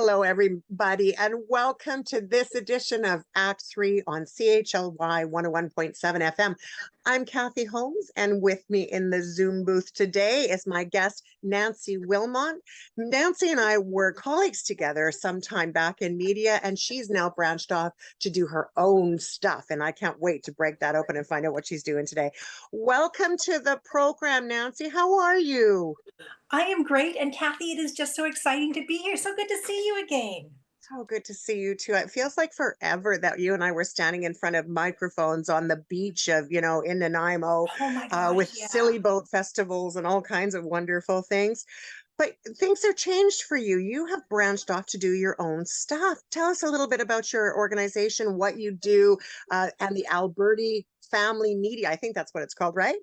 Hello, everybody, and welcome to this edition of Act 3 on CHLY 101.7 FM. I'm Kathy Holmes, and with me in the Zoom booth today is my guest, Nancy Wilmont. Nancy and I were colleagues together some time back in media, and she's now branched off to do her own stuff, and I can't wait to break that open and find out what she's doing today. Welcome to the program, Nancy. How are you? I am great. And Kathy, it is just so exciting to be here. So good to see you again. So good to see you too. It feels like forever that you and I were standing in front of microphones on the beach of, in Nanaimo, Oh my with gosh, yeah. silly boat festivals and all kinds of wonderful things. But things have changed for you. You have branched off to do your own stuff. Tell us a little bit about your organization, what you do, and the Alberti Family Media. I think that's what it's called, right?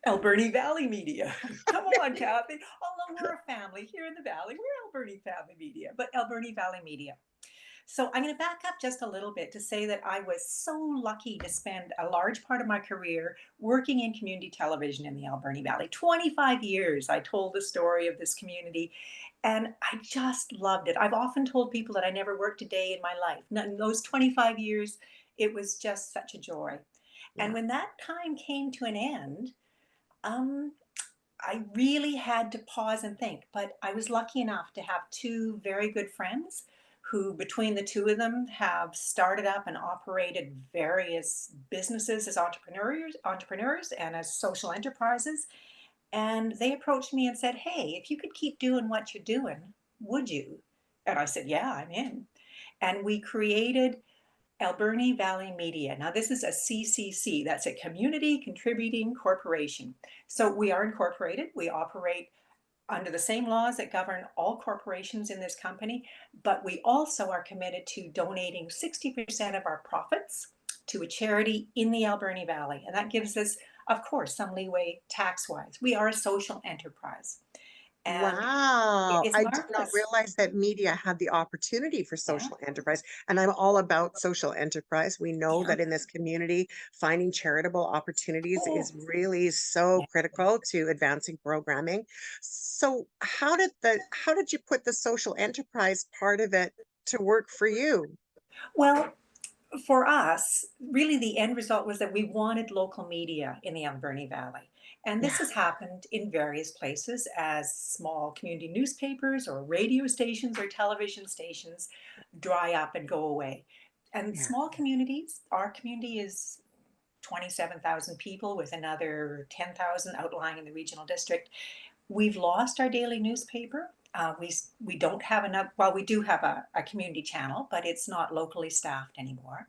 Alberni Valley Media. Come on, Kathy. Although we're a family here in the Valley, we're Alberni Family Media, but Alberni Valley Media. So I'm going to back up just a little bit to say that I was so lucky to spend a large part of my career working in community television in the Alberni Valley. 25 years I told the story of this community, and I just loved it. I've often told people that I never worked a day in my life. In those 25 years, it was just such a joy. And Yeah. when that time came to an end, um, I really had to pause and think, but I was lucky enough to have two very good friends who, between the two of them, have started up and operated various businesses as entrepreneurs and as social enterprises. And they approached me and said, "Hey, if you could keep doing what you're doing, would you?" And I said, "Yeah, I'm in." And we created Alberni Valley Media. Now, this is a CCC, that's a Community Contributing Corporation. So we are incorporated. We operate under the same laws that govern all corporations in this company, but we also are committed to donating 60% of our profits to a charity in the Alberni Valley. And that gives us, of course, some leeway tax wise. We are a social enterprise, and it Wow. is I did not marvelous. realize that media had the opportunity for Yeah, social enterprise. And I'm all about social enterprise. We know yeah. that in this community, finding charitable opportunities Oh, is really so yeah. critical to advancing programming. So how did you put the social enterprise part of it to work for you? Well, for us, really the end result was that we wanted local media in the Alberni Valley. And this Yeah. has happened in various places as small community newspapers or radio stations or television stations dry up and go away. And Yeah. small communities, our community is 27,000 people with another 10,000 outlying in the regional district. We've lost our daily newspaper. We don't have enough. Well, we do have a community channel, but it's not locally staffed anymore.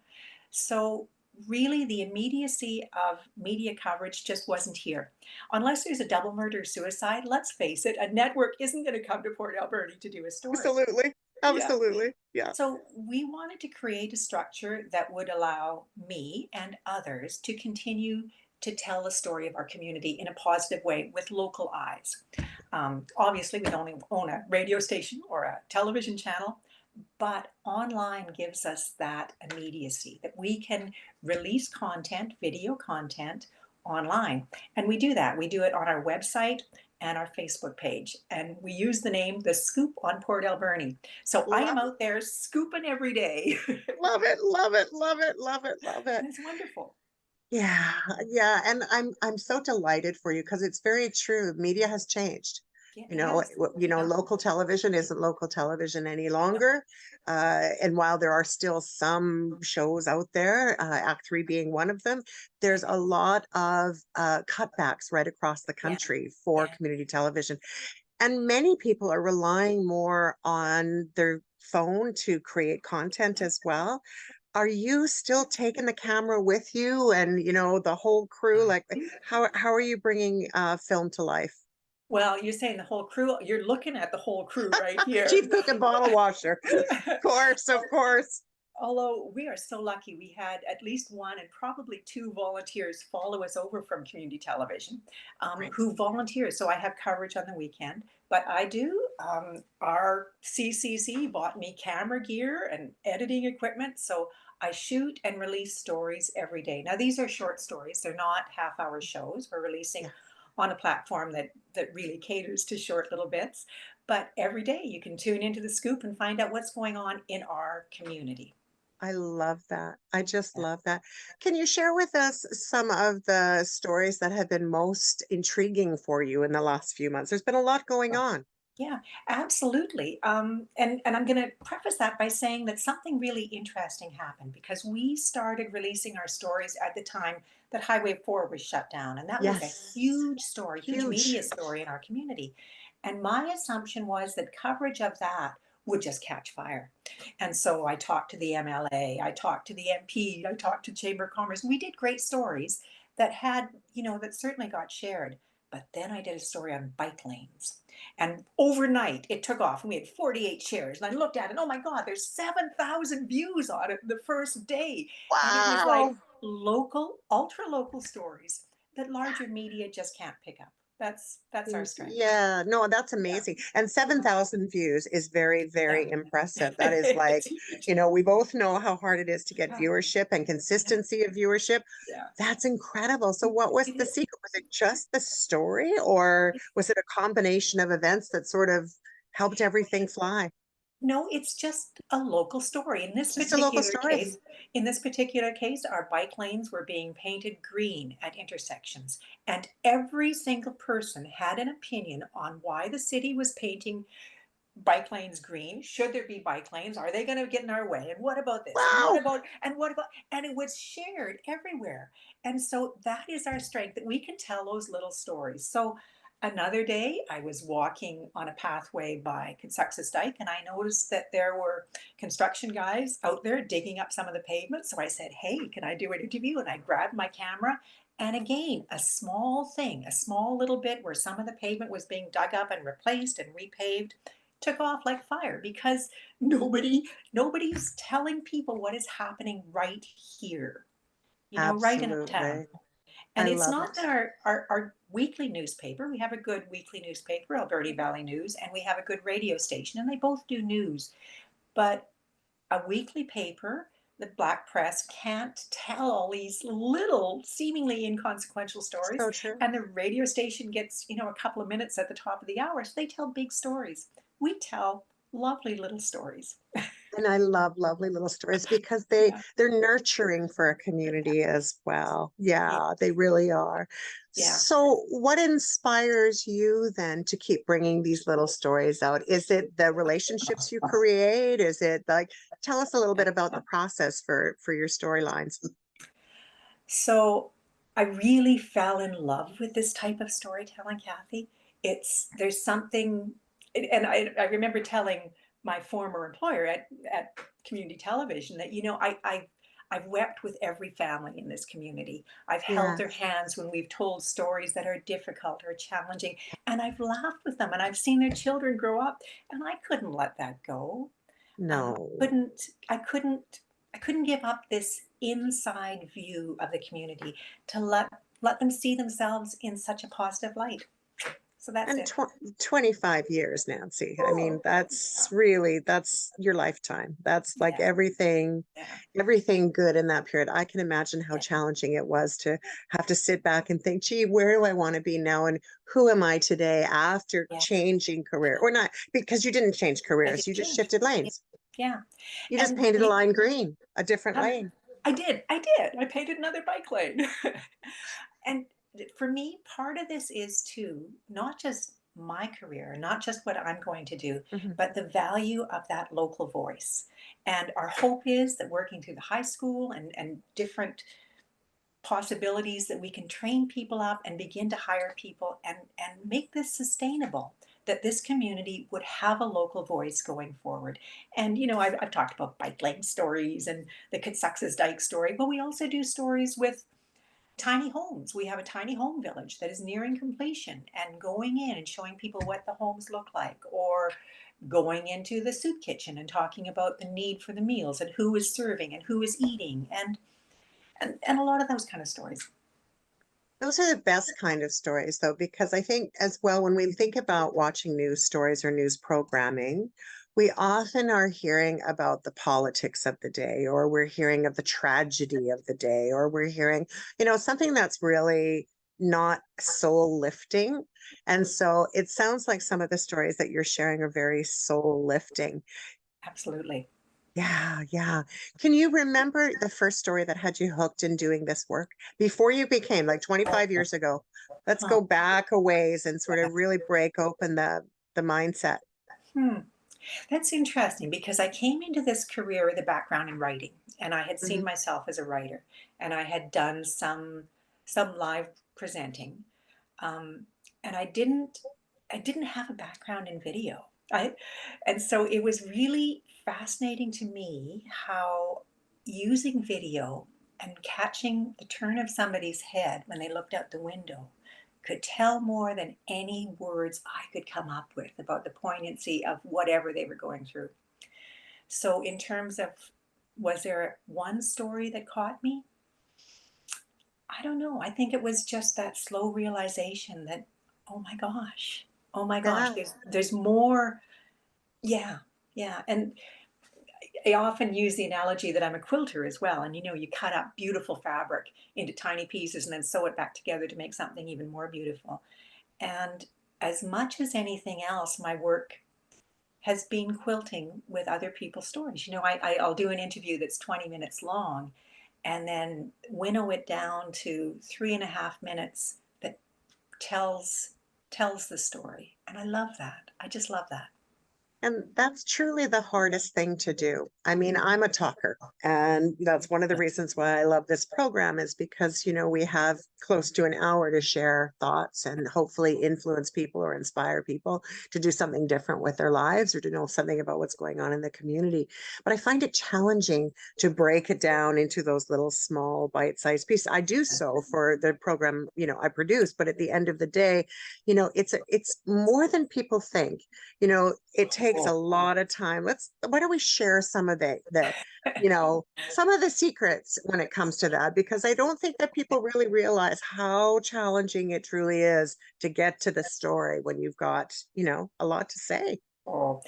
So really, the immediacy of media coverage just wasn't here. Unless there's a double murder or suicide, let's face it, a network isn't going to come to Port Alberni to do a story. Absolutely. Yeah. Absolutely. Yeah. So we wanted to create a structure that would allow me and others to continue to tell the story of our community in a positive way with local eyes. Obviously, we don't own a radio station or a television channel, but online gives us that immediacy that we can release content, video content online. And we do that. We do it on our website and our Facebook page. And we use the name The Scoop on Port Alberni. So I am Love out there scooping every day. love it. Love it. Love it. Love it. Love it. And it's wonderful. Yeah, yeah, and I'm so delighted for you because it's very true. Media has changed. Yeah, it has. Yeah. Local television isn't local television any No. longer. And while there are still some shows out there, Act Three being one of them, there's a lot of cutbacks right across the Yeah. country for Yeah. community television. And many people are relying more on their phone to create content as well. Are you still taking the camera with you and, the whole crew? Like, how are you bringing film to life? Well, you're saying the whole crew, you're looking at the whole crew right here. Chief cook and bottle washer. Of course, of course. Although we are so lucky, we had at least one and probably two volunteers follow us over from community television Right. who volunteer. So I have coverage on the weekend, but I do. Our CCC bought me camera gear and editing equipment. So I shoot and release stories every day. Now, these are short stories, they're not half-hour shows. We're releasing Yeah. on a platform that really caters to short little bits. But every day you can tune into the scoop and find out what's going on in our community. I love that. I just Yeah. love that. Can you share with us some of the stories that have been most intriguing for you in the last few months? There's been a lot going on. Yeah, absolutely. And I'm going to preface that by saying that something really interesting happened because we started releasing our stories at the time that Highway 4 was shut down. And that was a Yes, huge story, huge huge. media story in our community. And my assumption was that coverage of that would just catch fire. And so I talked to the MLA, I talked to the MP, I talked to Chamber of Commerce. We did great stories that had, that certainly got shared. But then I did a story on bike lanes. And overnight, it took off, and we had 48 shares. And I looked at it, oh my God, there's 7,000 views on it the first day. And it was like Wow. local, ultra local stories that larger media just can't pick up. That's our strength. Yeah, no, that's Yeah, amazing. And yeah, 7,000 views is very, yeah. very impressive. That is like, It's huge. we both know how hard it is to get Yeah, viewership and yeah, consistency of viewership. yeah. That's incredible. So what was It the is. secret? Was it just the story, or was it a combination of events that sort of helped everything fly? No, it's just a local story. Just a local story. In this particular case, our bike lanes were being painted green at intersections, and every single person had an opinion on why the city was painting bike lanes green. Should there be bike lanes? Are they going to get in our way? And what about this? Wow. And what about, and it was shared everywhere. And so that is our strength that we can tell those little stories. So another day I was walking on a pathway by Consuxus Dyke and I noticed that there were construction guys out there digging up some of the pavement. So I said, hey, can I do an interview? And I grabbed my camera. And again, a small thing, a small little bit where some of the pavement was being dug up and replaced and repaved took off like fire because nobody's telling people what is happening right here, right in our town. Absolutely. And I it's love not it. that our weekly newspaper, we have a good weekly newspaper, Alberni Valley News, and we have a good radio station, and they both do news. But a weekly paper, the black press can't tell all these little, seemingly inconsequential stories. So true. And the radio station gets, a couple of minutes at the top of the hour. So they tell big stories. We tell lovely little stories. And I love lovely little stories because Yeah. they're nurturing for a community as well. Yeah. Yeah, they really are. Yeah. So what inspires you then to keep bringing these little stories out? Is it the relationships you create? Is it like, tell us a little bit about the process for your storylines? So I really fell in love with this type of storytelling, Kathy. There's something, and I remember telling my former employer at community television that, I've wept with every family in this community. I've held their Yes. hands when we've told stories that are difficult or challenging, and I've laughed with them, and I've seen their children grow up, and I couldn't let that go. No. I couldn't give up this inside view of the community to let them see themselves in such a positive light. So that's And it. 25 years, Nancy. I mean, Oh, that's really, that's your lifetime. That's like yeah, yeah, everything good in that period. I can imagine how yeah, challenging it was to have to sit back and think, gee, where do I want to be now? And who am I today after yeah. changing career? Or not, because you didn't change I careers, did you just change. shifted Yeah, lanes. yeah. You just And painted a line green, a different um, lane. I did. I painted another bike lane. And for me, part of this is too not just my career, not just what I'm going to do, Mhm. but the value of that local voice. And our hope is that working through the high school and different possibilities that we can train people up and begin to hire people and make this sustainable, that this community would have a local voice going forward. And I've talked about bike lane stories and the Kitsuxas Dyke story, but we also do stories with tiny homes. We have a tiny home village that is nearing completion, and going in and showing people what the homes look like, or going into the soup kitchen and talking about the need for the meals and who is serving and who is eating, and a lot of those kind of stories. Those are the best kind of stories, though, because I think as well, when we think about watching news stories or news programming, we often are hearing about the politics of the day, or we're hearing of the tragedy of the day, or we're hearing, something that's really not soul lifting. And so it sounds like some of the stories that you're sharing are very soul lifting. Absolutely. Yeah, yeah. Can you remember the first story that had you hooked in doing this work before you became like 25 years ago? Let's Huh. go back a ways and sort of really break open the mindset. Hmm. That's interesting because I came into this career with a background in writing, and I had seen Mhm. myself as a writer, and I had done some live presenting, um, and I didn't have a background in video. And so it was really fascinating to me how using video and catching the turn of somebody's head when they looked out the window could tell more than any words I could come up with about the poignancy of whatever they were going through. So, in terms of, was there one story that caught me? I don't know. I think it was just that slow realization that, oh my gosh, oh my gosh, Yeah. there's more. Yeah, yeah. And I often use the analogy that I'm a quilter as well. And you cut up beautiful fabric into tiny pieces and then sew it back together to make something even more beautiful. And as much as anything else, my work has been quilting with other people's stories. I'll do an interview that's 20 minutes long and then winnow it down to 3.5 minutes that tells tells the story. And I love that. I just love that. And that's truly the hardest thing to do. I mean, I'm a talker, and that's one of the reasons why I love this program is because, we have close to an hour to share thoughts and hopefully influence people or inspire people to do something different with their lives or to know something about what's going on in the community. But I find it challenging to break it down into those little small bite-sized pieces. I do so for the program, I produce, but at the end of the day, it's more than people think. It takes a lot of time. Why don't we share some of some of the secrets when it comes to that? Because I don't think that people really realize how challenging it truly is to get to the story when you've got, a lot to say. Oh,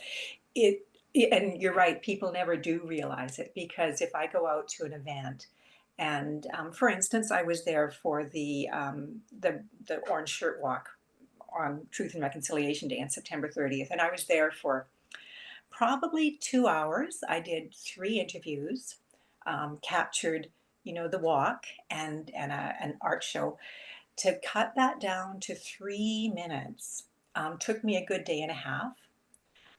it, and you're right, people never do realize it because if I go out to an event, and for instance, I was there for the Orange Shirt Walk on Truth and Reconciliation Day on September 30th, and I was there for probably 2 hours. I did 3 interviews, captured, the walk and an art show. To cut that down to 3 minutes took me a good day and a half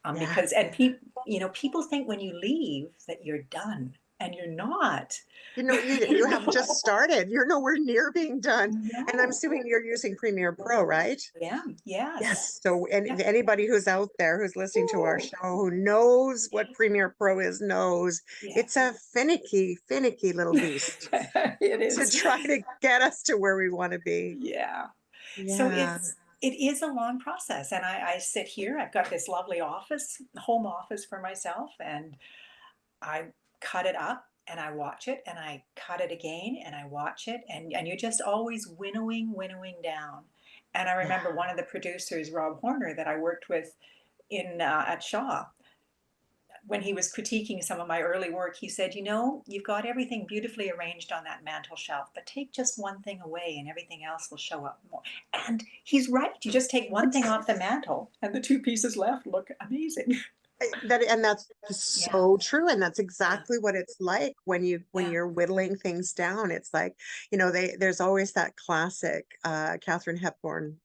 Yeah. because and people people think when you leave that you're done and you're not. You have just started. You're nowhere near being done. And I'm No. assuming you're using Premiere Pro, right? Yeah. Yes. Yes. So, Yeah. anybody who's out there who's listening to our Ooh, show who knows what Premiere Pro is knows yeah. it's a finicky, finicky little beast It to is. try to get us to where we want to be. Yeah. So Yeah. it is a long process, and I sit here. I've got this lovely office, home office for myself, and I cut it up and I watch it and I cut it again and I watch it and you're just always winnowing down. And I Yeah. remember one of the producers, Rob Horner, that I worked with in at Shaw, when he was critiquing some of my early work, he said, you've got everything beautifully arranged on that mantel shelf, but take just one thing away and everything else will show up more. And he's right. You just take one thing It's off the mantel and the two pieces left look amazing. that's Yeah, so true. And that's yeah, exactly what it's like when yeah. you're whittling things down. It's like, there's always that classic Catherine Hepburn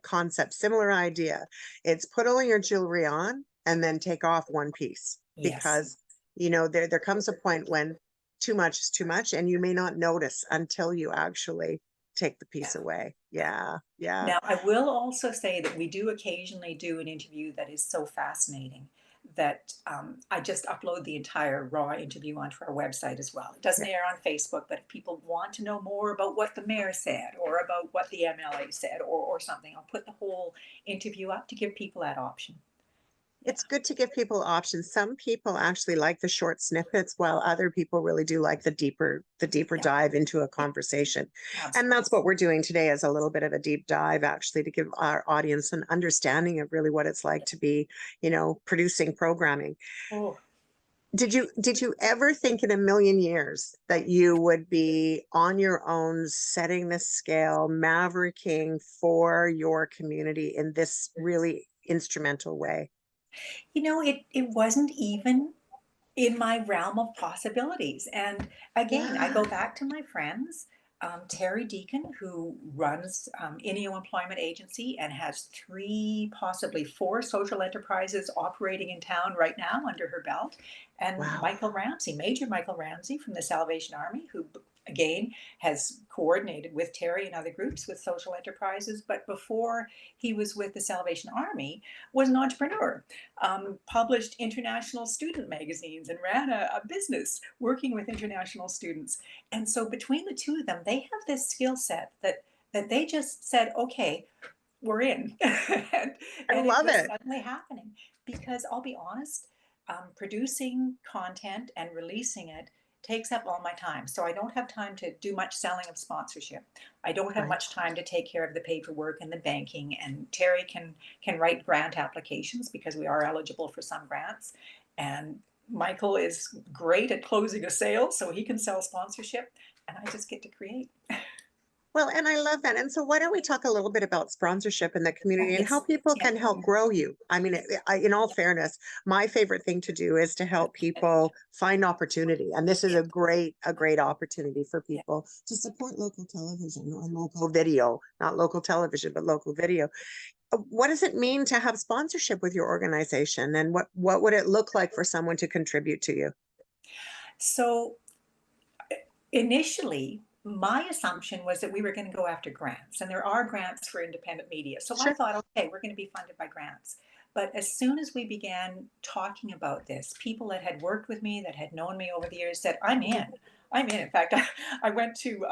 concept, similar idea. It's put all your jewelry on and then take off one piece Yes. because there comes a point when too much is too much and you may not notice until you actually take the Yeah. piece away. Yeah, yeah. Now, I will also say that we do occasionally do an interview that is so fascinating that I just upload the entire raw interview onto our website as well. It doesn't Yeah. air on Facebook, but if people want to know more about what the mayor said or about what the MLA said or something, I'll put the whole interview up to give people that option. Yeah, It's good to give people options. Some people actually like the short snippets, while other people really do like the deeper yeah, dive into a yeah, conversation. And absolutely. that's what we're doing today is a little bit of a deep dive, actually, to give our audience an understanding of really what it's like to be, producing programming. Oh, Did you ever think in a million years that you would be on your own, setting the scale, mavericking for your community in this really instrumental way? It wasn't even in my realm of possibilities. And again, I Yeah. go back to my friends, Terry Deacon, who runs INEO Employment Agency and has three, possibly four social enterprises operating in town right now under her belt, and Wow. Michael Ramsey, Major Michael Ramsey from the Salvation Army, who again has coordinated with Terry and other groups with social enterprises, but before he was with the Salvation Army, was an entrepreneur, published international student magazines and ran a business working with international students. And so between the two of them, they have this skill set that they just said, okay, we're in. and, I and it love was it. suddenly happening. Because I'll be honest, producing content and releasing it takes up all my time. So I don't have time to do much selling of sponsorship. I don't have Right. much time to take care of the paperwork and the banking. And Terry can write grant applications because we are eligible for some grants. And Michael is great at closing a sale, so he can sell sponsorship, and I just get to create. Well, and I love that. And so, why don't we talk a little bit about sponsorship in the Oh, community and how yes, people yeah, can help grow you? I mean, in all fairness, my favorite thing to do is to help people find opportunity, and this is yeah, a great opportunity for yeah. people to support local television or local video, not local television, but local video. What does it mean to have sponsorship with your organization, and what would it look like for someone to contribute to you? So initially, my assumption was that we were going to go after grants, and there are grants for independent media. So I Sure. thought, okay, we're going to be funded by grants. But as soon as we began talking about this, people that had worked with me, that had known me over the years, said, I'm in. I'm in. In fact, I went to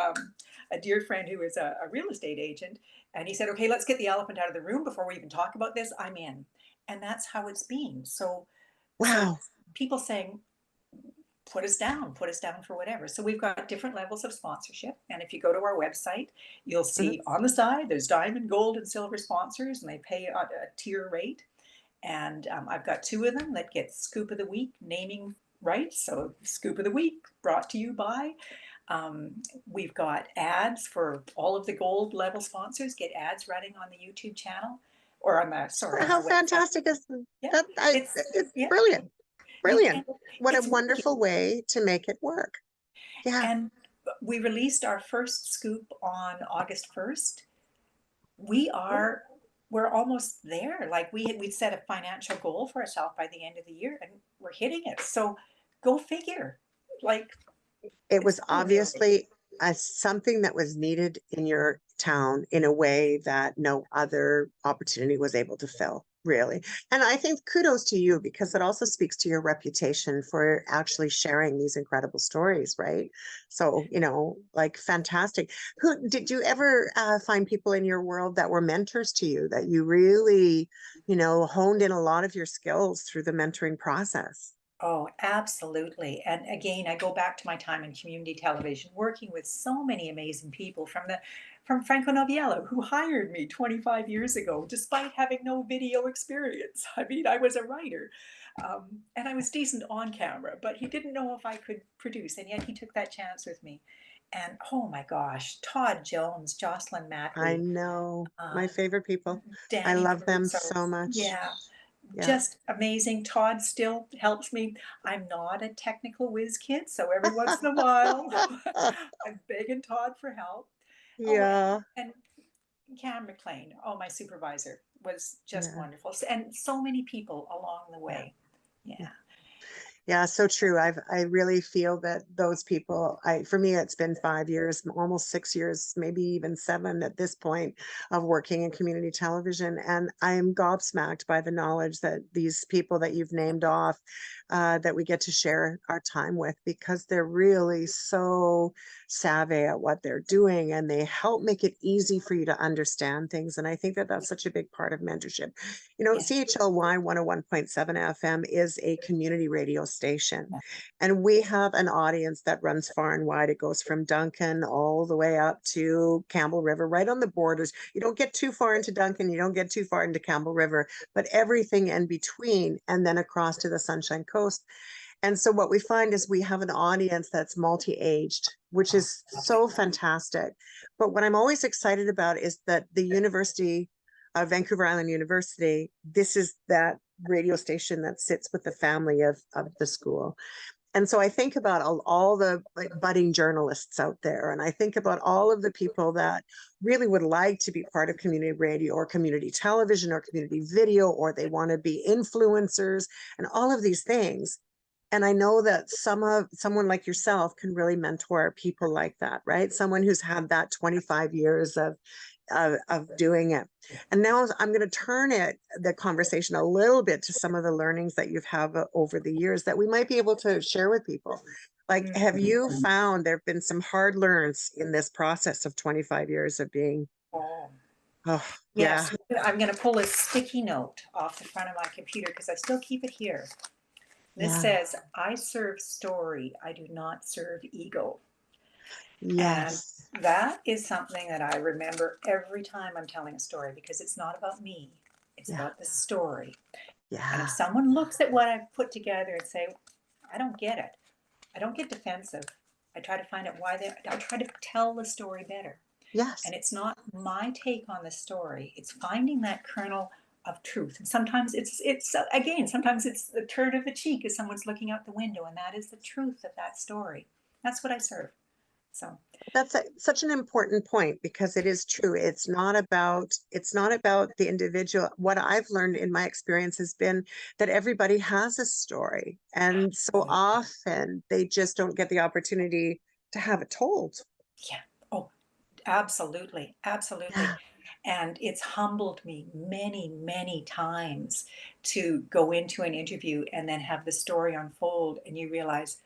a dear friend who is a real estate agent, and he said, okay, let's get the elephant out of the room before we even talk about this. I'm in. And that's how it's been. So Wow. people saying, put us down for whatever. So we've got different levels of sponsorship. And if you go to our website, you'll Mhm. see on the side, there's diamond, gold, and silver sponsors, and they pay a tier rate. And I've got two of them that get Scoop of the Week naming rights. So Scoop of the Week brought to you by. We've got ads for all of the gold level sponsors, get ads running on the YouTube channel or on the, sorry, on How our website. fantastic is Yeah, that? it's, It's yeah, brilliant. and Brilliant. What a it's working. wonderful way to make it work. Yeah. And we released our first scoop on August 1st. We are we're almost there. Like we'd set a financial goal for ourselves by the end of the year, and we're hitting it. So go figure. Like It it's was unbelievable. obviously something that was needed in your town in a way that no other opportunity was able to fill, really. And I think kudos to you because it also speaks to your reputation for actually sharing these incredible stories, right? So, like fantastic. Who did you ever find people in your world that were mentors to you that you really, honed in a lot of your skills through the mentoring process? Oh, absolutely. And again, I go back to my time in community television, working with so many amazing people from Franco Noviello, who hired me 25 years ago, despite having no video experience. I mean, I was a writer, and I was decent on camera, but he didn't know if I could produce, and yet he took that chance with me. And oh my gosh, Todd Jones, Jocelyn I Mackley, know uh, my favorite people. I Danny love them Caruso, so much. yeah, Yeah. just amazing. Todd still helps me. I'm not a technical whiz kid, so every once in a while I'm begging Todd for help. Oh, Yeah. and Cam McLean, oh, my supervisor, was just Yeah. wonderful. And so many people along the Yeah. way. Yeah. Yeah. Yeah, so true. I really feel that those people, for me, it's been 5 years, almost 6 years, maybe even seven at this point of working in community television. And I am gobsmacked by the knowledge that these people that you've named off, that we get to share our time with because they're really so savvy at what they're doing and they help make it easy for you to understand things. And I think that that's such a big part of mentorship. Yeah. CHLY 101.7 FM is a community radio station, and we have an audience that runs far and wide. It goes from Duncan all the way up to Campbell River, right on the borders. You don't get too far into Duncan, you don't get too far into Campbell River, but everything in between, and then across to the Sunshine Coast. And so what we find is we have an audience that's multi-aged, which is so fantastic. But what I'm always excited about is that the University of Vancouver Island University, this is that radio station that sits with the family of the school. And so I think about all the like budding journalists out there, and I think about all of the people that really would like to be part of community radio or community television or community video, or they want to be influencers and all of these things. And I know that someone like yourself can really mentor people like that, right? Someone who's had that 25 years of doing it. And now I'm going to turn the conversation a little bit to some of the learnings that you've had over the years that we might be able to share with people. Like, have you found there have been some hard learns in this process of 25 years of being? Oh, Oh, yeah, yes. I'm going to pull a sticky note off the front of my computer because I still keep it here. This yeah, says, I serve story, I do not serve ego. And yes, that is something that I remember every time I'm telling a story because it's not about me, it's yeah, about the story. And if yeah, someone looks at what I've put together and say, I don't get it, I don't get defensive. I try to find out I try to tell the story better. yes, And it's not my take on the story, it's finding that kernel of truth. And sometimes it's again, sometimes it's the turn of the cheek as someone's looking out the window, and that is the truth of that story. That's what I serve. So that's such an important point because it is true. It's not about the individual. What I've learned in my experience has been that everybody has a story, and so absolutely. often they just don't get the opportunity to have it told. Yeah. Oh, absolutely. Absolutely. Yeah, And it's humbled me many, many times to go into an interview and then have the story unfold and you realize,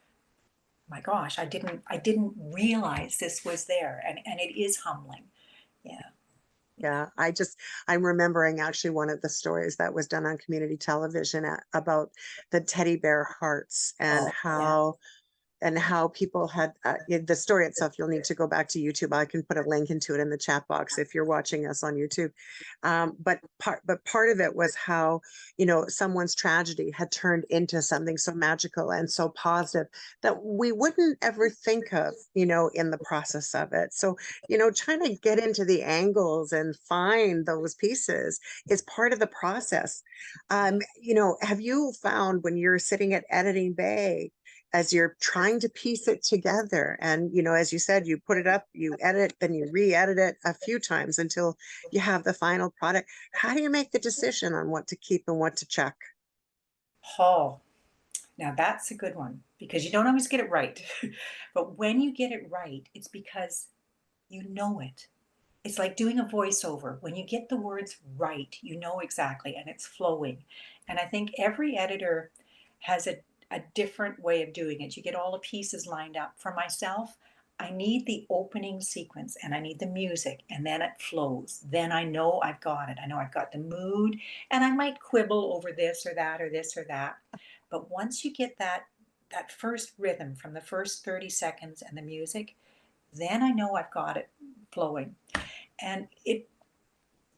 my gosh, I didn't realize this was there. And it is humbling. Yeah. Yeah. yeah. I'm remembering actually one of the stories that was done on community television about the teddy bear hearts Oh, yeah. and how people had the story itself. You'll need to go back to YouTube. I can put a link into it in the chat box if you're watching us on YouTube. But part of it was how, someone's tragedy had turned into something so magical and so positive that we wouldn't ever think of, in the process of it. So, trying to get into the angles and find those pieces is part of the process. Have you found when you're sitting at editing bay, as you're trying to piece it together, and as you said, you put it up, you edit, then you re-edit it a few times until you have the final product, how do you make the decision on what to keep and what to check? Oh, now that's a good one because you don't always get it right. But when you get it right, it's because you know it. It's like doing a voiceover. When you get the words right, you know exactly and it's flowing. And I think every editor has a different way of doing it. You get all the pieces lined up. For myself, I need the opening sequence and I need the music and then it flows. Then I know I've got it. I know I've got the mood and I might quibble over this or that or this or that. But once you get that first rhythm from the first 30 seconds and the music, then I know I've got it flowing. And it,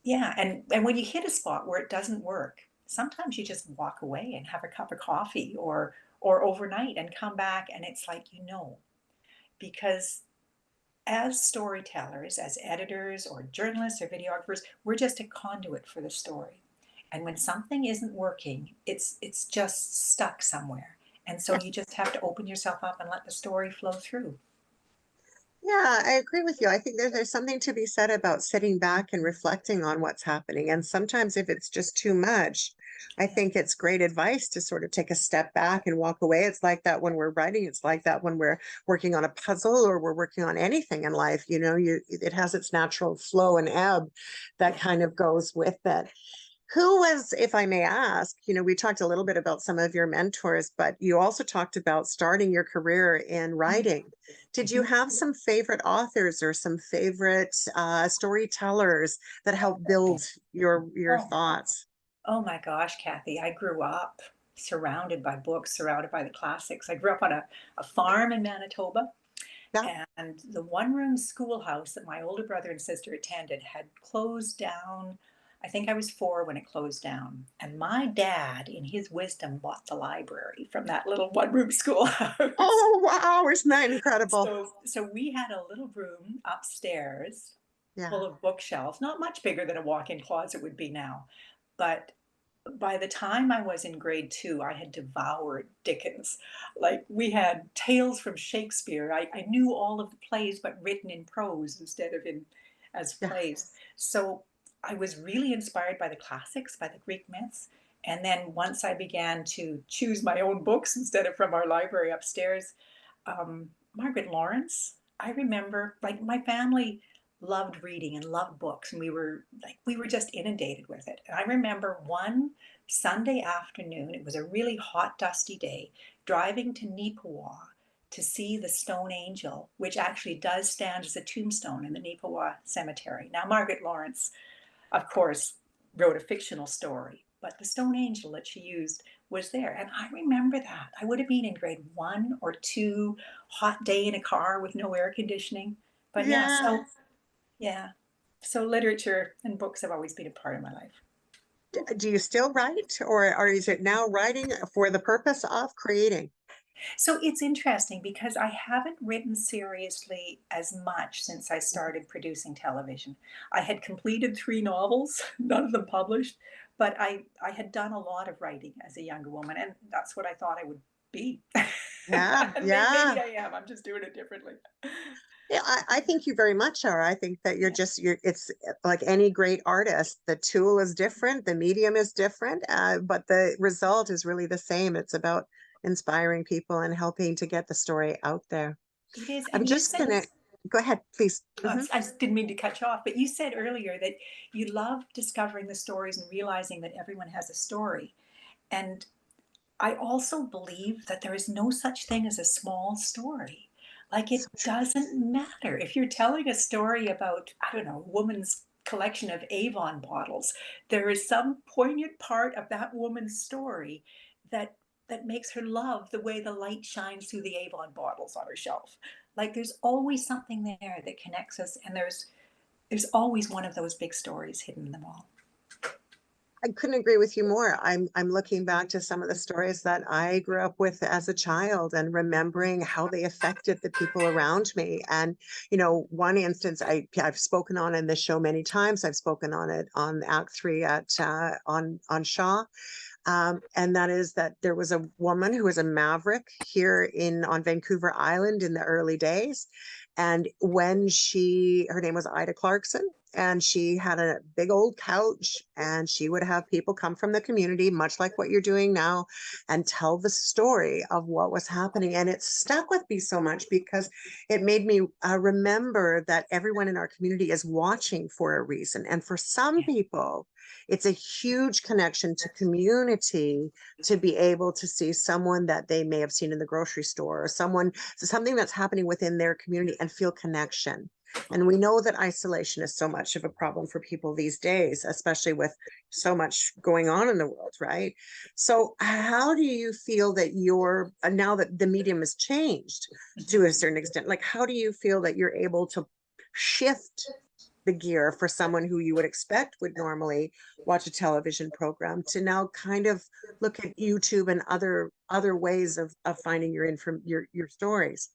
yeah, and when you hit a spot where it doesn't work, sometimes you just walk away and have a cup of coffee or overnight and come back and it's like because as storytellers, as editors or journalists or videographers, we're just a conduit for the story. And when something isn't working, it's just stuck somewhere. And so you just have to open yourself up and let the story flow through. Yeah, I agree with you. I think there's something to be said about sitting back and reflecting on what's happening. And sometimes if it's just too much, I Yeah. think it's great advice to sort of take a step back and walk away. It's like that when we're writing, it's like that when we're working on a puzzle or we're working on anything in life, it has its natural flow and ebb that Yeah. kind of goes with it. Who was, if I may ask, we talked a little bit about some of your mentors, but you also talked about starting your career in writing. Did you Mhm. have some favorite authors or some favorite storytellers that helped build your Oh, thoughts? oh my gosh, Kathy, I grew up surrounded by books, surrounded by the classics. I grew up on a farm in Manitoba, Yeah. and the one room schoolhouse that my older brother and sister attended had closed down I think I was 4 when it closed down. And my dad, in his wisdom, bought the library from that little one-room schoolhouse. Oh, wow. Isn't that incredible? So we had a little room upstairs Yeah. full of bookshelves, not much bigger than a walk-in closet would be now. But by the time I was in grade 2, I had devoured Dickens. Like, we had tales from Shakespeare. I knew all of the plays, but written in prose instead of in as Yeah. plays. So I was really inspired by the classics, by the Greek myths. And then once I began to choose my own books instead of from our library upstairs, Margaret Lawrence, I remember, like, my family loved reading and loved books, and we were just inundated with it. And I remember one Sunday afternoon, it was a really hot, dusty day, driving to Neepawa to see the Stone Angel, which actually does stand as a tombstone in the Neepawa Cemetery. Now, Margaret Lawrence, of course, wrote a fictional story, but the Stone Angel that she used was there. And I remember that. I would have been in grade 1 or 2, hot day in a car with no air conditioning. But yeah, Yeah. yeah. So literature and books have always been a part of my life. Do you still write, or is it now writing for the purpose of creating? So it's interesting because I haven't written seriously as much since I Mhm. started producing television. I had completed 3 novels, none of them published, but I had done a lot of writing as a younger woman, and that's what I thought I would be. Yeah. And Yeah. maybe I am. I'm just doing it differently. Yeah, I think you very much are. I think that Yeah. it's like any great artist, the tool is different, the medium is different, but the result is really the same. It's about inspiring people and helping to get the story out there. It is. I'm And you just said, gonna go ahead, please. Mhm. I just didn't mean to cut you off, but you said earlier that you love discovering the stories and realizing that everyone has a story. And I also believe that there is no such thing as a small story. Like, So it true. doesn't matter. If you're telling a story about, I don't know, a woman's collection of Avon bottles, there is some poignant part of that woman's story that makes her love the way the light shines through the Avon bottles on her shelf. Like, there's always something there that connects us, and there's always one of those big stories hidden in them all. I couldn't agree with you more. I'm looking back to some of the stories that I grew up with as a child and remembering how they affected the people around me. And one instance I've spoken on in this show many times. I've spoken on it on Act Three at on Shaw. And that is that there was a woman who was a maverick here in on Vancouver Island in the early days. And when her name was Ida Clarkson, and she had a big old couch, and she would have people come from the community, much like what you're doing now, and tell the story of what was happening. And it stuck with me so much because it made me remember that everyone in our community is watching for a reason. And for some Yeah. people, it's a huge connection to community to be able to see someone that they may have seen in the grocery store or something that's happening within their community and feel connection. And we know that isolation is so much of a problem for people these days, especially with so much going on in the world, right? So, how do you feel that now that the medium has changed to a certain extent, like how do you feel that you're able to shift the gear for someone who you would expect would normally watch a television program to now kind of look at YouTube and other ways of finding your stories.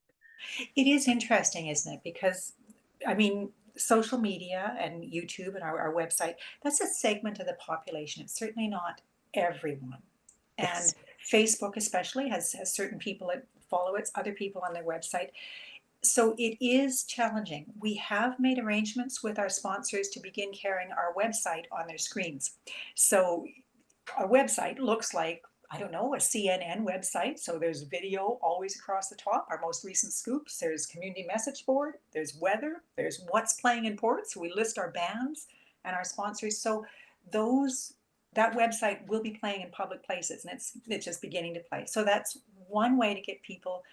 It is interesting, isn't it? Because, I mean, social media and YouTube and our website, that's a segment of the population. It's certainly not everyone. And Yes. Facebook, especially, has certain people that follow it, other people on their website. So it is challenging. We have made arrangements with our sponsors to begin carrying our website on their screens. So our website looks like, I don't know, a CNN website. So there's video always across the top, our most recent scoops. There's community message board, there's weather, there's what's playing in port. So we list our bands and our sponsors. So those that website will be playing in public places, and it's just beginning to play. So that's one way to get people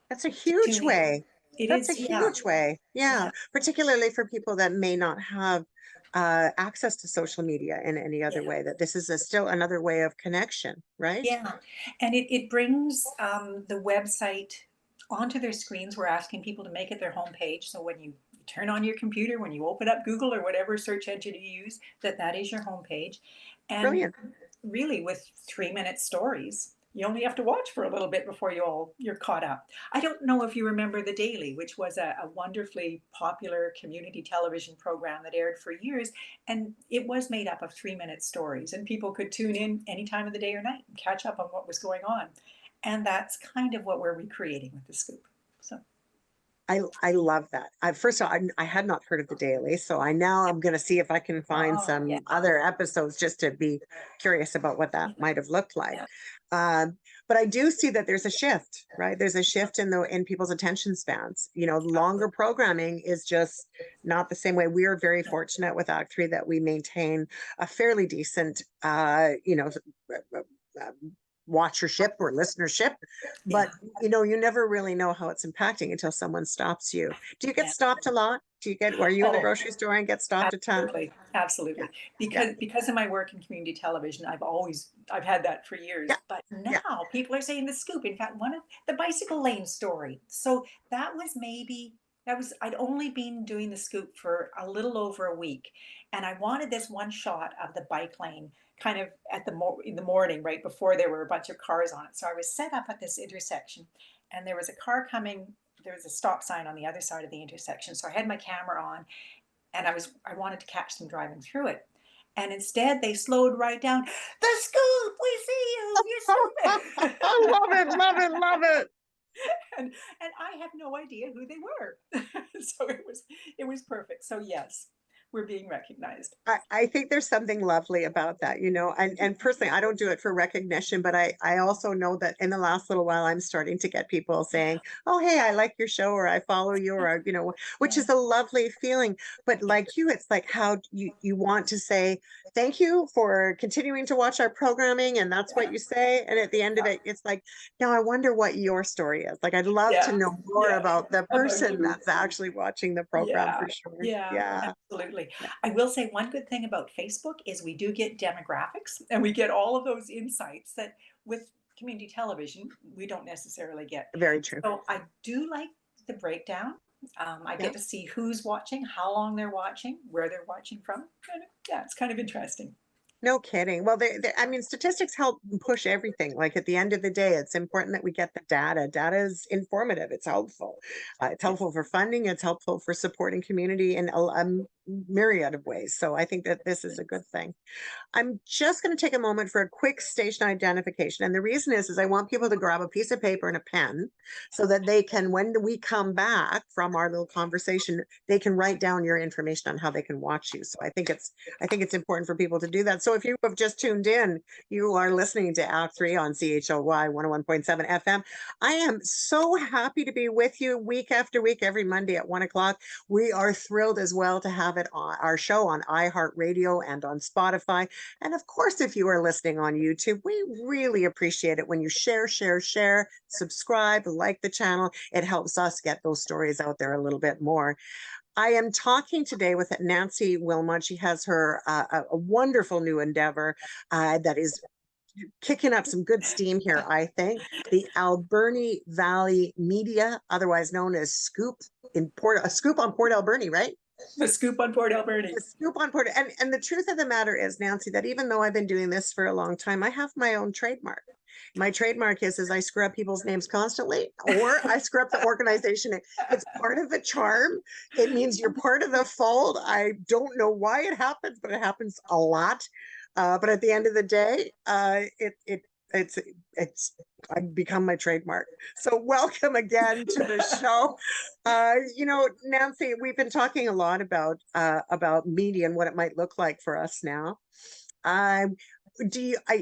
That's a to huge tune in. way. It That's a is, yeah, huge way. Yeah, yeah, particularly for people that may not have access to social media in any other yeah. way, that this is still another way of connection, right? Yeah, and it brings the website onto their screens. We're asking people to make it their homepage. So when you you turn on your computer, when you open up Google or whatever search engine you use, that is your homepage. And Brilliant. really, with 3-minute stories, you only have to watch for a little bit before you're caught up. I don't know if you remember The Daily, which was a wonderfully popular community television program that aired for years, and it was made up of 3-minute stories, and people could tune in any time of the day or night and catch up on what was going on. And that's kind of what we're recreating with the Scoop. So I love that. First of all, I had not heard of the Daily, so I'm going to see if I can find oh yeah, some other episodes just to be curious about what that might have looked like. yeah, But I do see that there's a shift, right? There's a shift in people's attention spans. Longer programming is just not the same way. We are very fortunate with Act Three that we maintain a fairly decent, watchership or listenership, yeah, but you never really know how it's impacting until someone stops you. Do you get yeah. stopped a lot? Are you in the Oh, grocery store and get stopped a ton? absolutely, Yeah, absolutely. yeah, Because of my work in community television, I've had that for yeah, years. But yeah. now people are saying the Scoop. In fact, one of the bicycle lane story. So I'd only been doing the Scoop for a little over a week, and I wanted this one shot of the bike lane kind of in the morning, right before there were a bunch of cars on it. So I was set up at this intersection, and there was a car coming. There was a stop sign on the other side of the intersection. So I had my camera on, and I wanted to catch them driving through it. And instead they slowed right down. The Scoop, we see you, you're scooping. Love it, love it, love it. And I have no idea who they were. So it was perfect. So yes, we're being recognized. I think there's something lovely about that, and personally, I don't do it for recognition, but I also know that in the last little while, I'm starting to get people saying, oh, hey, I like your show, or I follow you, or, which Yeah, is a lovely feeling. But yeah, like you, it's like how you want to say, thank you for continuing to watch our programming. And that's what yeah, you say. And at the end of it, it's like, now I wonder what your story is. Like, I'd love to yeah, know more yeah. about the About person you. that's actually watching the program Yeah, for sure. yeah, Yeah. absolutely. Yeah. I will say one good thing about Facebook is we do get demographics and we get all of those insights that with community television we don't necessarily get. Very true. So I do like the breakdown. I Yeah. get to see who's watching, how long they're watching, where they're watching from. Yeah, it's kind of interesting. No kidding. Well, I mean, statistics help push everything. Like at the end of the day, it's important that we get the data. Data is informative. It's helpful. It's Yeah. helpful for funding. It's helpful for supporting community in a myriad of ways. So I think that this is a good thing. I'm just going to take a moment for a quick station identification. And the reason is I want people to grab a piece of paper and a pen so that they can, when we come back from our little conversation, they can write down your information on how they can watch you. So I think it's important for people to do that. So if you have just tuned in, you are listening to Act 3 on CHLY 101.7 FM. I am so happy to be with you week after week, every Monday at 1 o'clock. We are thrilled as well to have it on our show on iHeartRadio and on Spotify. And of course, if you are listening on YouTube, we really appreciate it when you share, subscribe, like the channel. It helps us get those stories out there a little bit more. I am talking today with Nancy Wilmont. She has her a wonderful new endeavor that is kicking up some good steam here, I think. The Alberni Valley Media, otherwise known as Scoop a Scoop on Port Alberni, right? The Scoop on Port Alberni. The Scoop on Port. And the truth of the matter is, Nancy, that even though I've been doing this for a long time, I have my own trademark. My trademark is I screw up people's names constantly, or I screw up the organization. It's part of the charm. It means you're part of the fold. I don't know why it happens, but it happens a lot. But at the end of the day, it's I've become my trademark. So welcome again to the show. Nancy, we've been talking a lot about media and what it might look like for us now. Um,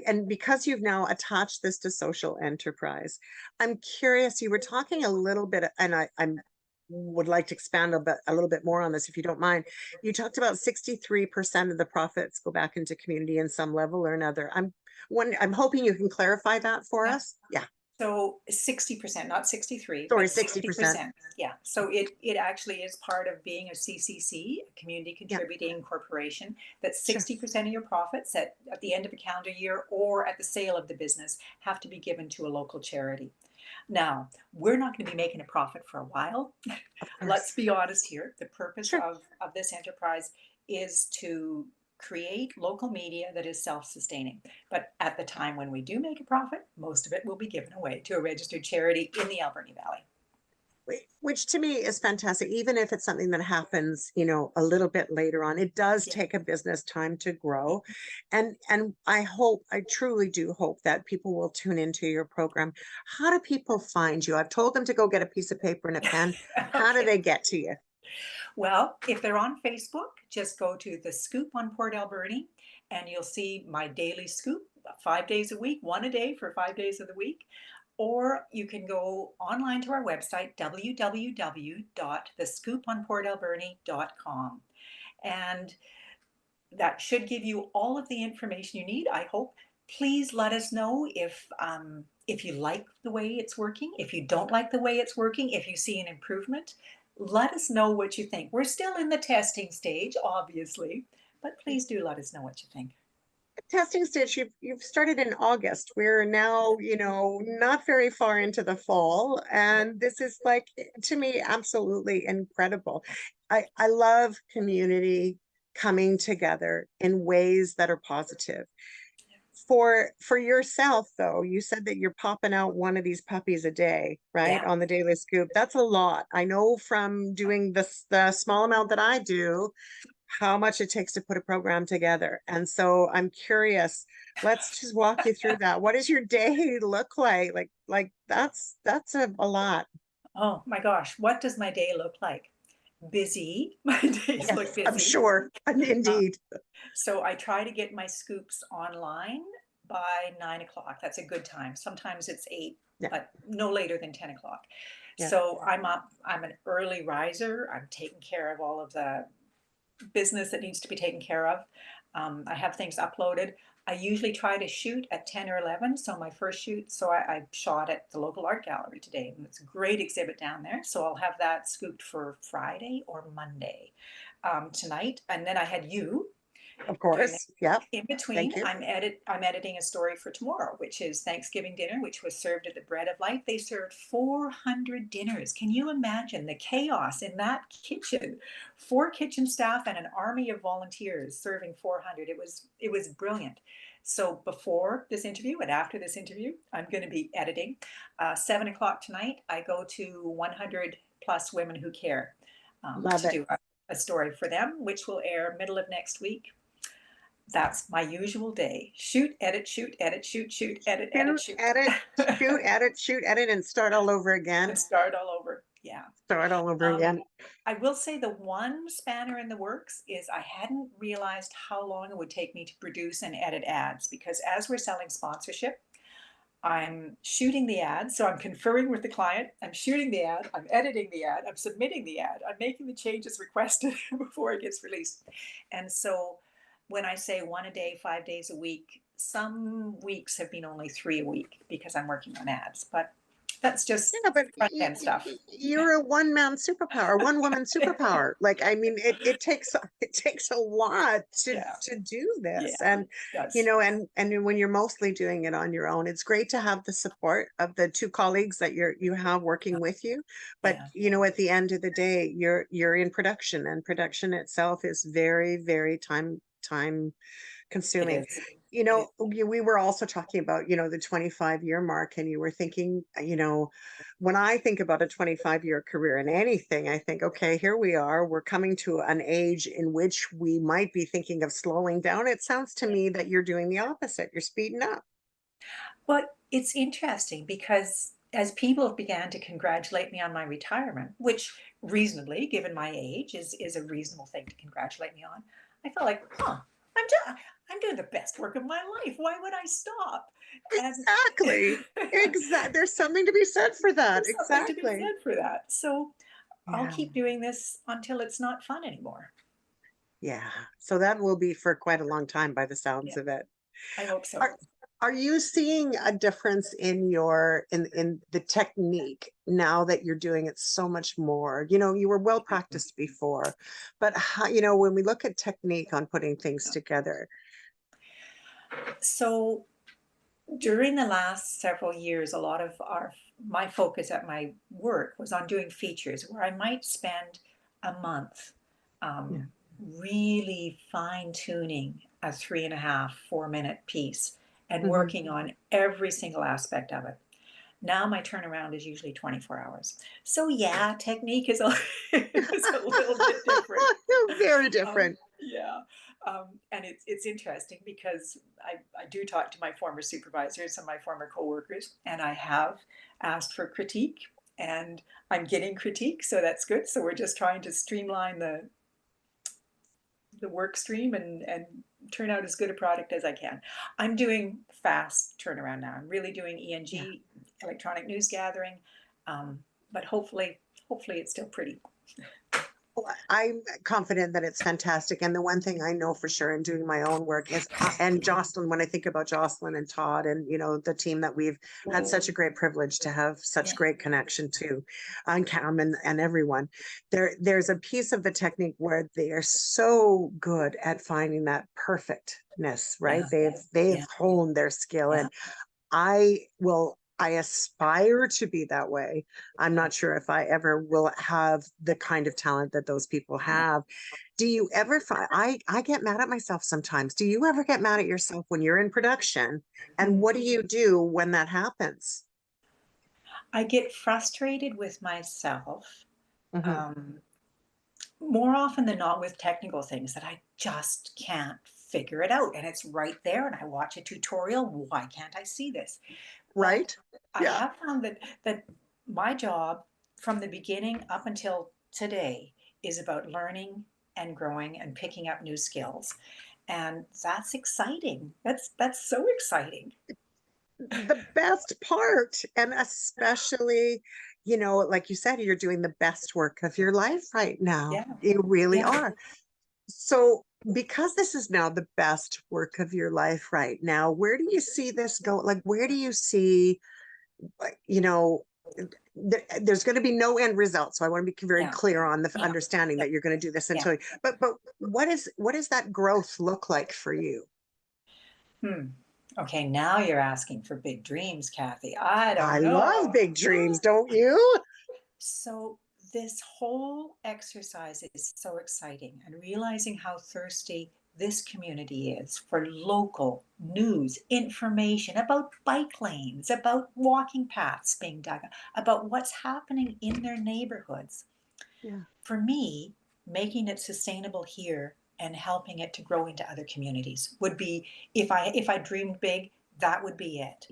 and because you've now attached this to social enterprise, I'm curious, you were talking a little bit, and I'm would like to expand a little bit more on this if you don't mind. You talked about 63% of the profits go back into community in some level or another. I'm hoping you can clarify that for Yeah. us. Yeah. So 60%, not 63, Sorry, but 60%. 60%. Yeah. So it actually is part of being a CCC, a community Yeah, contributing corporation, that sure. 60% of your profits at the end of a calendar year or at the sale of the business have to be given to a local charity. Now, we're not going to be making a profit for a while. Of Let's course. be honest here. The purpose Sure. of this enterprise is to create local media that is self sustaining. But at the time when we do make a profit, most of it will be given away to a registered charity in the Alberni Valley. Which to me is fantastic, even if it's something that happens, you know, a little bit later on. It does Yeah. take a business time to grow. And I hope, I truly do hope that people will tune into your program. How do people find you? I've told them to go get a piece of paper and a pen. How do Okay. they get to you? Well, if they're on Facebook, just go to the Scoop on Port Alberni and you'll see my daily scoop 5 days a week, one a day for 5 days of the week. Or you can go online to our website, www.thescooponportalberni.com. And that should give you all of the information you need, I hope. Please let us know if you like the way it's working, if you don't like the way it's working, if you see an improvement. Let us know what you think. We're still in the testing stage, obviously, but please do let us know what you think. Testing stage, you've started in August. We're now, you know, not very far into the fall, Yeah. and this is like, to me, absolutely incredible. I love community coming together in ways that are positive. For yourself, though, you said that you're popping out one of these puppies a day, right? Yeah. On the Daily Scoop. That's a lot. I know from doing this, the small amount that I do, how much it takes to put a program together. And so I'm curious, let's just walk you through that. What does your day look like? Like that's a lot. Oh my gosh, what does my day look like? Busy. My days look Yes, I'm busy. sure. Uh, Indeed. So I try to get my scoops online by 9 o'clock. That's a good time. Sometimes it's 8, Yeah, but no later than 10 o'clock. yeah. So I'm up, I'm an early riser. I'm taking care of all of the business that needs to be taken care of. I have things uploaded. I usually try to shoot at 10 or 11. So my first shoot, so I shot at the local art gallery today. And it's a great exhibit down there. So I'll have that scooped for Friday or Monday tonight. And then I had you Of doing that. course. Yep. In Thank between, you. I'm editing a story for tomorrow, which is Thanksgiving dinner, which was served at the Bread of Life. They served 400 dinners. Can you imagine the chaos in that kitchen? 4 kitchen staff and an army of volunteers serving 400. It was brilliant. So before this interview and after this interview, I'm going to be editing. 7 o'clock tonight, I go to 100 plus women who care Love to it. do a story for them, which will air middle of next week. That's my usual day. Shoot, edit, shoot, edit, shoot, shoot, edit, edit, Shoot, shoot. edit, shoot, edit, and start all over And again. start all over. Yeah. Start all over Um, again. I will say the one spanner in the works is I hadn't realized how long it would take me to produce and edit ads because as we're selling sponsorship, I'm shooting the ad. So I'm conferring with the client. I'm shooting the ad. I'm editing the ad. I'm submitting the ad. I'm making the changes requested before it gets released. And so when I say one a day, 5 days a week, some weeks have been only 3 a week because I'm working on ads. But that's just Yeah, but front end stuff. you're a one-man superpower, one-woman superpower. Like, I mean, it takes it takes a lot Yeah. to do Yeah. this. And It you does. know, and when you're mostly doing it on your own, it's great to have the support of the two colleagues that you have working with you. But Yeah. you know, at the end of the day, you're in production, and production itself is very, very time It consuming. is. You It is. know, we were also talking about, you know, the 25-year mark, and you were thinking, you know, when I think about a 25-year career in anything, I think, okay, here we are, we're coming to an age in which we might be thinking of slowing down. It sounds to me that you're doing the opposite. You're speeding up. But it's interesting because as people began to congratulate me on my retirement, which reasonably, given my age, is a reasonable thing to congratulate me on, I felt like, huh, I'm doing the best work of my life. Why would I stop? And Exactly. Exactly. There's something to be said for that. there's something to be Exactly. said for that. So I'll Yeah. keep doing this until it's not fun anymore. Yeah. So that will be for quite a long time by the sounds Yeah, of it. I hope so. Are are you seeing a difference in your in the technique now that you're doing it so much more? You know, you were well practiced before, but how, you know, when we look at technique on putting things together, So During the last several years, a lot of my focus at my work was on doing features where I might spend a month Yeah. really fine tuning a 3.5, 4 minute piece and Hmm. working on every single aspect of it. Now my turnaround is usually 24 hours. So yeah, technique is a, is a little bit different. Very different. Yeah. And it's interesting because I do talk to my former supervisors and my former coworkers, and I have asked for critique, and I'm getting critique, so that's good. So we're just trying to streamline the work stream and turn out as good a product as I can. I'm doing fast turnaround now. I'm really doing Yeah. ENG, electronic news gathering, um, but hopefully it's still pretty. Well, I'm confident that it's fantastic. And the one thing I know for sure in doing my own work is, and Jocelyn, when I think about Jocelyn and Todd and, the team that we've had such a great privilege to have such Yeah, great connection to, and Cam and everyone, there's a piece of the technique where they are so good at finding that perfectness, right? yeah, They've yeah, honed their skill. yeah, And I aspire to be that way. I'm yeah, not sure if I ever will have the kind of talent that those people yeah. have. Do you ever find I get mad at myself sometimes. Do you ever get mad at yourself when you're in production? And Hmm. what do you do when that happens? I get frustrated with myself, Hmm. um, more often than not with technical things that I just can't figure it out. And it's right there, and I watch a tutorial. Why can't I see this? But Right? I Yeah. have found that my job from the beginning up until today is about learning and growing and picking up new skills. And that's exciting. That's so exciting. The best part. And especially, like you said, you're doing the best work of your life right now. Yeah. You really Yeah. are. So, because this is now the best work of your life right now, where do you see this go? Like, where do you see, like, there's going to be no end result. So I want to be very Yeah. clear on the Yeah. understanding Yeah. that you're going to do this Yeah. until, but what does that growth look like for you? Hmm. Okay, now you're asking for big dreams, Kathy. I I don't love know. big dreams, don't you? So, this whole exercise is so exciting, and realizing how thirsty this community is for local news, information about bike lanes, about walking paths being dug, about what's happening in their neighborhoods. Yeah. For me, making it sustainable here and helping it to grow into other communities would be, if I dreamed big, that would be it.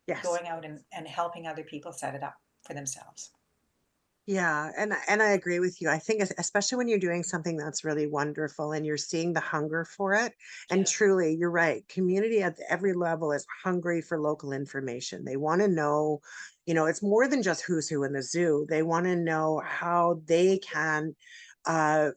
Yes. Going out and helping other people set it up for themselves. Yeah, and I agree with you. I think especially when you're doing something that's really wonderful and you're seeing the hunger for it. And Yeah. truly, you're right. Community at every level is hungry for local information. They want to know, it's more than just who's who in the zoo. They want to know how they can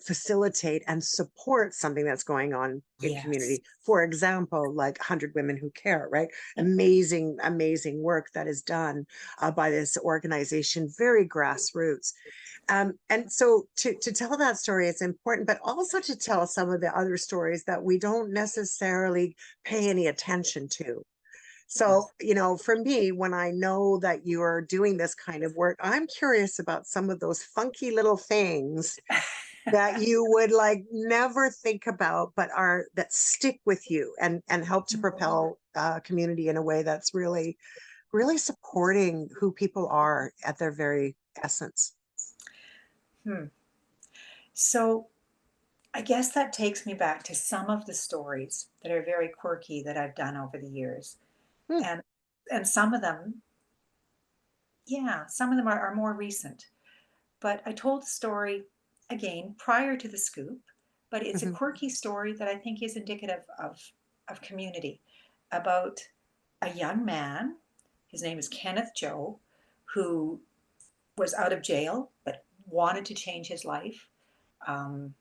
facilitate and support something that's going on in Yes. community. For example, like 100 Women Who Care, right? Yeah. Amazing, amazing work that is done by this organization, very grassroots. And so to tell that story is important, but also to tell some of the other stories that we don't necessarily pay any attention to. So, Yes. for me, when I know that you are doing this kind of work, I'm curious about some of those funky little things that you would like never think about, but are that stick with you and help to propel community in a way that's really, really supporting who people are at their very essence. Hmm. So I guess that takes me back to some of the stories that are very quirky that I've done over the years. Hmm. And and some of them, yeah, some of them are more recent. But I told the story again prior to the scoop, but it's a Mhm. quirky story that I think is indicative of community, about a young man. His name is Kenneth Joe, who was out of jail but wanted to change his life, um,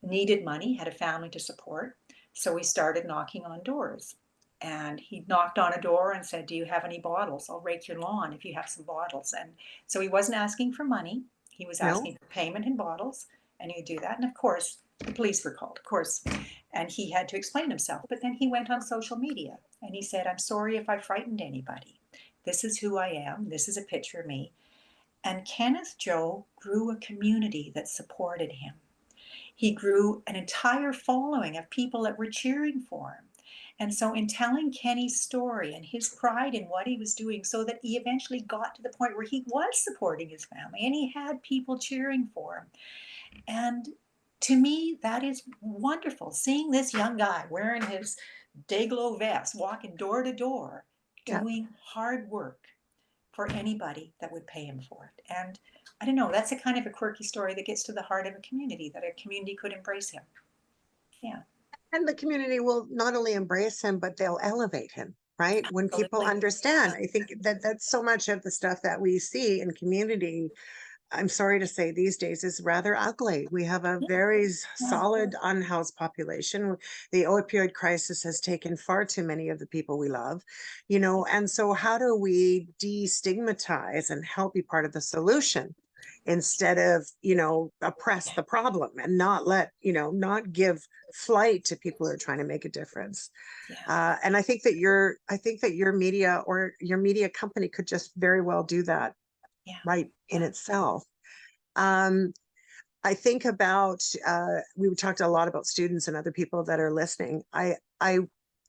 needed money, had a family to support. So he started knocking on doors. And he knocked on a door and said, "Do you have any bottles? I'll rake your lawn if you have some bottles." And so he wasn't asking for money, he was No? asking for payment in bottles, and he'd do that. And of course, the police were called, of course, and he had to explain himself. But then he went on social media and he said, "I'm sorry if I frightened anybody. This is who I am. This is a picture of me." And Kenneth Joe grew a community that supported him. He grew an entire following of people that were cheering for him. And so, in telling Kenny's story and his pride in what he was doing, so that he eventually got to the point where he was supporting his family and he had people cheering for him. And to me, that is wonderful. Seeing this young guy wearing his Dayglow vest, walking door to door, Yeah. doing hard work for anybody that would pay him for it. And I don't know, that's a kind of a quirky story that gets to the heart of a community, that a community could embrace him. Yeah. And the community will not only embrace him, but they'll elevate him, right? When people Absolutely. understand, I think that that's so much of the stuff that we see in community. I'm sorry to say these days is rather ugly. We have a Yeah. very Yeah. solid unhoused population. The opioid crisis has taken far too many of the people we love, and so how do we destigmatize and help be part of the solution instead of, oppress the problem and not not give flight to people who are trying to make a difference. Yeah. And I think that your media or your media company could just very well do that Yeah. right in Yeah. itself. Um, I think about we talked a lot about students and other people that are listening. I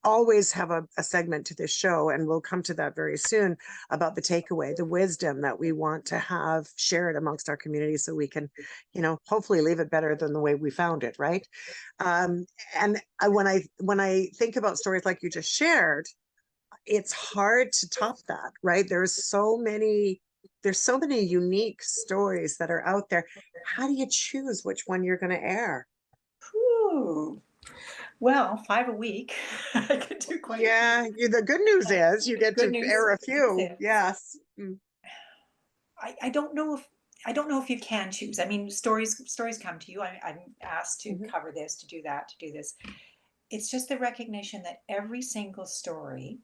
always have a segment to this show, and we'll come to that very soon, about the takeaway, the wisdom that we want to have shared amongst our community so we can, hopefully leave it better than the way we found it, right? Um, and when I think about stories like you just shared, it's hard to top that, right? There's so many unique stories that are out there. How do you choose which one you're going to air? Whew. Well, 5 a week. I could do quite a few. Yeah, the good news is you get Good to news, air a good news few. is Yes. I don't know if I don't know if you can choose. I mean, stories come to you. I'm asked to Mhm. cover this, to do that, to do this. It's just the recognition that every single story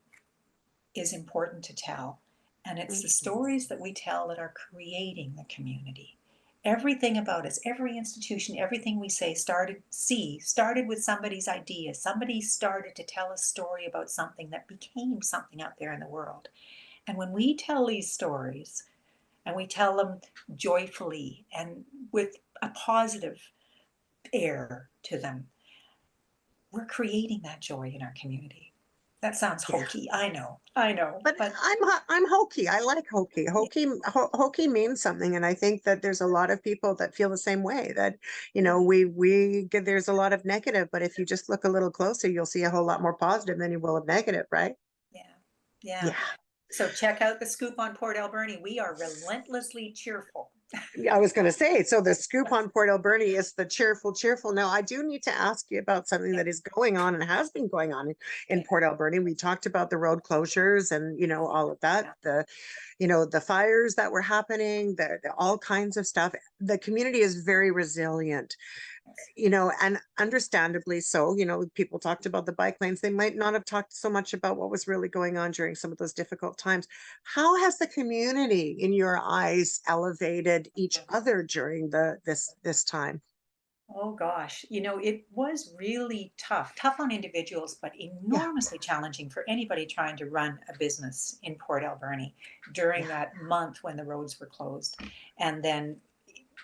is important to tell. And it's the Mhm. stories that we tell that are creating the community. Everything about us, every institution, everything we say started with somebody's idea. Somebody started to tell a story about something that became something out there in the world. And when we tell these stories, and we tell them joyfully and with a positive air to them, we're creating that joy in our community. That sounds Yeah. hokey. I know, But but I'm hokey. I like hokey. Hokey means something, and I think that there's a lot of people that feel the same way. That there's a lot of negative, but if you just look a little closer, you'll see a whole lot more positive than you will of negative, right? yeah, yeah. Yeah. So check out the scoop on Port Alberni. We are relentlessly cheerful. Yeah, I was going to say, so the scoop on Port Alberni is the cheerful, cheerful. Now, I do need to ask you about something Yeah, that is going on and has been going on in okay. Port Alberni. We talked about the road closures and, all of that, Yeah. the fires that were happening, all kinds of stuff. The community is very resilient, Yes. and understandably so. People talked about the bike lanes. They might not have talked so much about what was really going on during some of those difficult times. How has the community, in your eyes, elevated each other during this time? Oh gosh, it was really tough on individuals, but Yeah, enormously challenging for anybody trying to run a business in Port Alberni during yeah, that month when the roads were closed. And then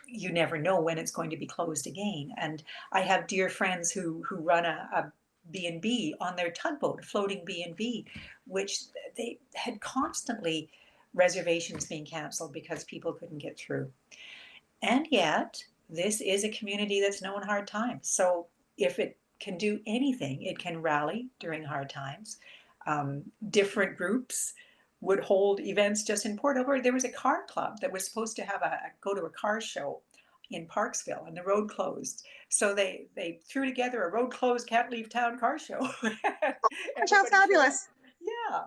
you never know when it's going to be closed again. And I have dear friends who run a B&B on their tugboat, a floating B&B, which they had constantly reservations being canceled because people couldn't get through. And yet, this is a community that's known hard times. So if it can do anything, it can rally during hard times. Different groups would hold events just in Port Alberni. There was a car club that was supposed to have go to a car show in Parksville, and the road closed. So they threw together a road closed, can't leave town car show. gosh, how Everybody showed up. fabulous. Yeah,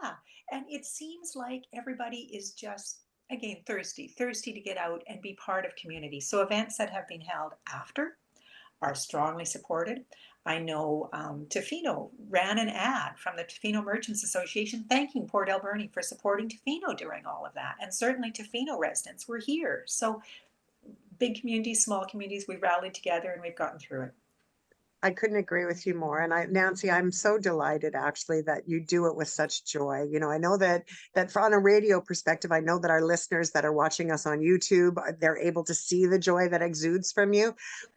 yeah. And it seems like everybody is just, again, thirsty to get out and be part of community. So events that have been held after are strongly supported. I know Tofino ran an ad from the Tofino Merchants Association thanking Port Alberni for supporting Tofino during all of that. And certainly Tofino residents were here. So big communities, small communities, we rallied together and we've gotten through it. I couldn't agree with you more. And Nancy, I'm so delighted actually that you do it with such joy. I know that from a radio perspective, I know that our listeners that are watching us on YouTube, they're able to see the joy that exudes from you.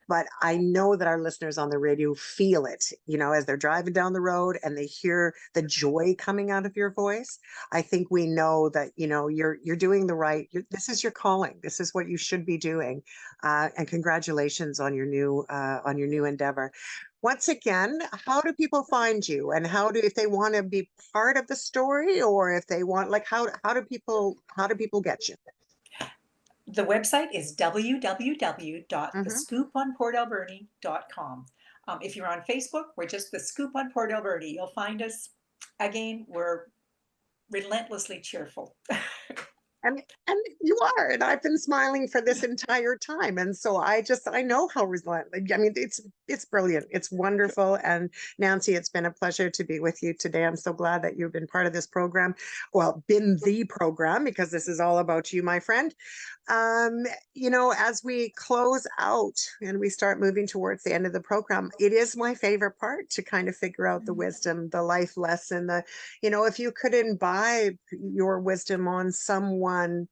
But I know that our listeners on the radio feel it, as they're driving down the road and they hear the joy coming out of your voice. I think we know that, you're doing the right, this is your calling. This is what you should be doing. And congratulations on your new endeavor. Once again, how do people find you, and if they want to be part of the story, or if they want, like, how do people get you? The website is Hmm. www.thescooponportalberni.com. If you're on Facebook, we're just The Scoop on Port Alberni. You'll find us. Again, we're relentlessly cheerful. And you are, and I've been smiling for this entire time. And so I know how relentless. I mean, it's brilliant. It's wonderful. And Nancy, it's been a pleasure to be with you today. I'm so glad that you've been part of this program. Well, been the program, because this is all about you, my friend. Um, as we close out and we start moving towards the end of the program, it is my favorite part to kind of figure out the wisdom, the life lesson, if you could imbibe your wisdom on someone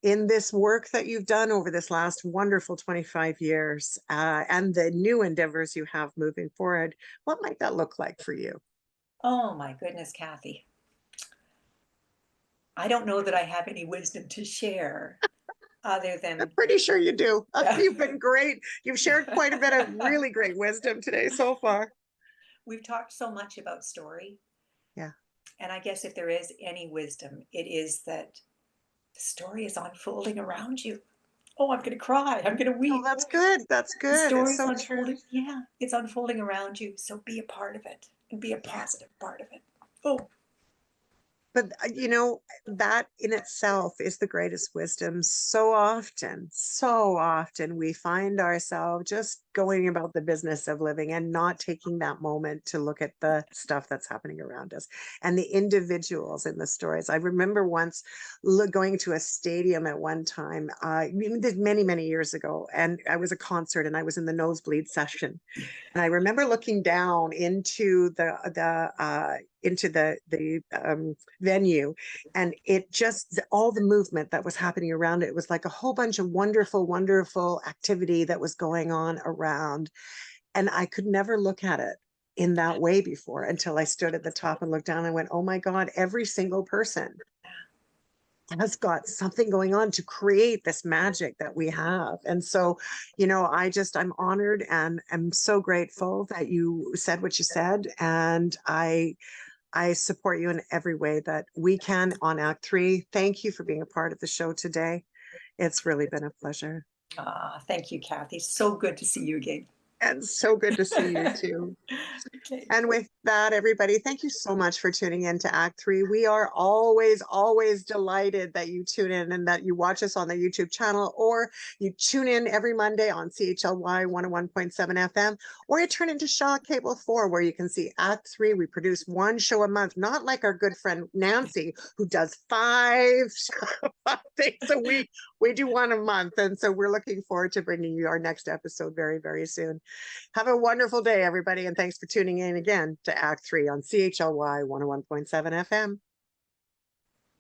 in this work that you've done over this last wonderful 25 years, and the new endeavors you have moving forward, what might that look like for you? Oh my goodness, Kathy. I don't know that I have any wisdom to share other I'm than pretty sure you do. You've been great. You've shared quite a bit of really great wisdom today so far. we've talked so much about story. Yeah. And I guess if there is any wisdom, it is that the story is unfolding around you. Oh, I'm going to cry. I'm going to Oh, weep. that's good. That's The good. It's story's so true. unfolding. Yeah, it's unfolding around you. So be a part of it and be a Yeah. positive part of it. Oh, But that in itself is the greatest wisdom. So often we find ourselves just going about the business of living and not taking that moment to look at the stuff that's happening around us and the individuals in the stories. I remember once going to a stadium at one time, many, many years ago, and I was a concert and I was in the nosebleed session. And I remember looking down into the venue, and it just all the movement that was happening around it was like a whole bunch of wonderful, wonderful activity that was going on around. And I could never look at it in that way before until I stood at the top and looked down and went, oh my God, every single person has got something going on to create this magic that we have. And so, I'm honored and am so grateful that you said what you said. And I support you in every way that we can on Act Three. Thank you for being a part of the show today. It's really been a pleasure. thank you, Kathy. So good to see you again. And so good to see you too. Okay. And with that, everybody, thank you so much for tuning in to Act Three. We are always, always delighted that you tune in and that you watch us on the YouTube channel, or you tune in every Monday on CHLY 101.7 FM, or you turn into Shaw Cable 4, where you can see Act Three. We produce one show a month, not like our good friend Nancy, who does five things a week. We do one a month. And so we're looking forward to bringing you our next episode very, very soon. Have a wonderful day, everybody, and thanks for tuning in again to Act Three on CHLY 101.7 FM.